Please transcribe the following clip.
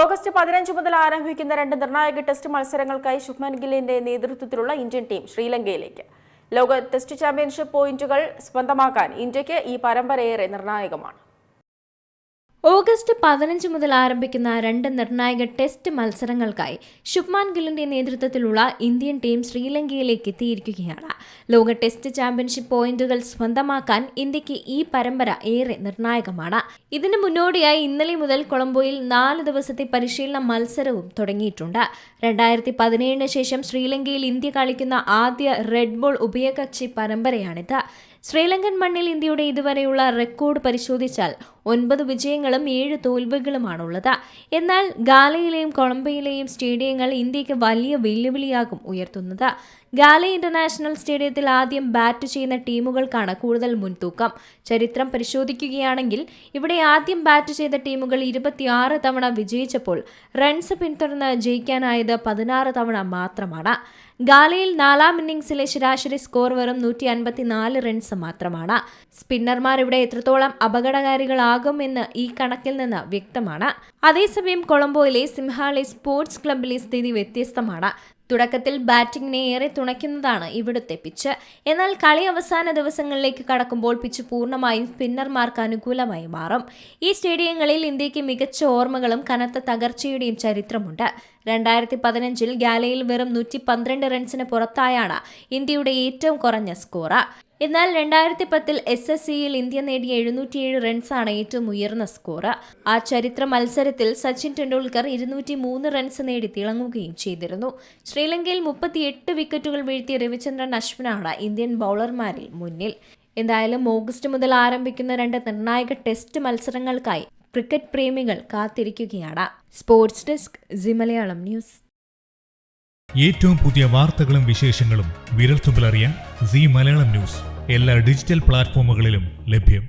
August 15 മുതൽ ആരംഭിക്കുന്ന 2 നിർണായക ടെസ്റ്റ് മത്സരങ്ങൾക്കായി ശുഭ്മാൻ ഗില്ലിന്റെ നേതൃത്വത്തിലുള്ള ഇന്ത്യൻ ടീം ശ്രീലങ്കയിലേക്ക്. ലോക ടെസ്റ്റ് ചാമ്പ്യൻഷിപ്പ് പോയിന്റുകൾ സ്വന്തമാക്കാൻ ഇന്ത്യക്ക് ഈ പരമ്പരയേറെ നിർണായകമാണ്. ഓഗസ്റ്റ് 15 മുതൽ ആരംഭിക്കുന്ന 2 നിർണായക ടെസ്റ്റ് മത്സരങ്ങൾക്കായി ശുഭ്മാൻ ഗില്ലിന്റെ നേതൃത്വത്തിലുള്ള ഇന്ത്യൻ ടീം ശ്രീലങ്കയിലേക്ക് എത്തിയിരിക്കുകയാണ്. ലോക ടെസ്റ്റ് ചാമ്പ്യൻഷിപ്പ് പോയിന്റുകൾ സ്വന്തമാക്കാൻ ഇന്ത്യക്ക് ഈ പരമ്പര ഏറെ നിർണായകമാണ്. ഇതിനു മുന്നോടിയായി ഇന്നലെ മുതൽ കൊളംബോയിൽ 4 ദിവസത്തെ പരിശീലന മത്സരവും തുടങ്ങിയിട്ടുണ്ട്. 2017 ശേഷം ശ്രീലങ്കയിൽ ഇന്ത്യ കളിക്കുന്ന ആദ്യ റെഡ് ബോൾ ഉഭയകക്ഷി പരമ്പരയാണിത്. ശ്രീലങ്കൻ മണ്ണിൽ ഇന്ത്യയുടെ ഇതുവരെയുള്ള റെക്കോർഡ് പരിശോധിച്ചാൽ 9 വിജയങ്ങളും 7 തോൽവികളുമാണുള്ളത്. എന്നാൽ ഗാലയിലെയും കൊളംബോയിലെയും സ്റ്റേഡിയങ്ങൾ ഇന്ത്യക്ക് വലിയ വെല്ലുവിളിയാകും ഉയർത്തുന്നത്. ഗാല ഇന്റർനാഷണൽ സ്റ്റേഡിയത്തിൽ ആദ്യം ബാറ്റ് ചെയ്യുന്ന ടീമുകൾക്കാണ് കൂടുതൽ മുൻതൂക്കം. ചരിത്രം പരിശോധിക്കുകയാണെങ്കിൽ ഇവിടെ ആദ്യം ബാറ്റ് ചെയ്ത ടീമുകൾ 26 തവണ വിജയിച്ചപ്പോൾ റൺസ് പിന്തുടർന്ന് ജയിക്കാനായത് 16 തവണ മാത്രമാണ്. ഗാലയിൽ 4ാം ഇന്നിംഗ്സിലെ ശരാശരി സ്കോർ വെറും 154 റൺസ് മാത്രമാണ്. സ്പിന്നർമാർ ഇവിടെ എത്രത്തോളം അപകടകാരികളാകുമെന്ന് ഈ കണക്കിൽ നിന്ന് വ്യക്തമാണ്. അതേസമയം കൊളംബോയിലെ സിംഹാളി സ്പോർട്സ് ക്ലബിലെ സ്ഥിതി വ്യത്യസ്തമാണ്. തുടക്കത്തിൽ ബാറ്റിംഗിനെ ഏറെ തുണയ്ക്കുന്നതാണ് ഇവിടുത്തെ പിച്ച്. എന്നാൽ കളി അവസാന ദിവസങ്ങളിലേക്ക് കടക്കുമ്പോൾ പിച്ച് പൂർണ്ണമായും സ്പിന്നർമാർക്ക് അനുകൂലമായി മാറും. ഈ സ്റ്റേഡിയങ്ങളിൽ ഇന്ത്യക്ക് മികച്ച ഓർമ്മകളും കനത്ത തകർച്ചയുടെയും ചരിത്രമുണ്ട്. 2015 ഗാലയിൽ വെറും 112 റൺസിന് പുറത്തായാണ് ഇന്ത്യയുടെ ഏറ്റവും കുറഞ്ഞ സ്കോർ. എന്നാൽ 2010 SSCയിൽ ഇന്ത്യ നേടിയ 707 റൺസാണ് ഏറ്റവും ഉയർന്ന സ്കോർ. ആ ചരിത്ര മത്സരത്തിൽ സച്ചിൻ ടെണ്ടുൽക്കർ 203 റൺസ് നേടി തിളങ്ങുകയും ചെയ്തിരുന്നു. ശ്രീലങ്കയിൽ 38 വിക്കറ്റുകൾ വീഴ്ത്തിയ രവിചന്ദ്രൻ അശ്വിനാണ് ഇന്ത്യൻ ബൗളർമാരിൽ മുന്നിൽ. എന്തായാലും ഓഗസ്റ്റ് മുതൽ ആരംഭിക്കുന്ന 2 നിർണായക ടെസ്റ്റ് മത്സരങ്ങൾക്കായി ക്രിക്കറ്റ് പ്രേമികൾ കാത്തിരിക്കുകയാണ്. Sports desk C Malayalam news. ഏറ്റവും പുതിയ വാർത്തകളും വിശേഷങ്ങളും വിരൽത്തുമ്പിലറിയാൻ സി മലയാളം ന്യൂസ് എല്ലാ ഡിജിറ്റൽ പ്ലാറ്റ്ഫോമുകളിലും ലഭ്യം.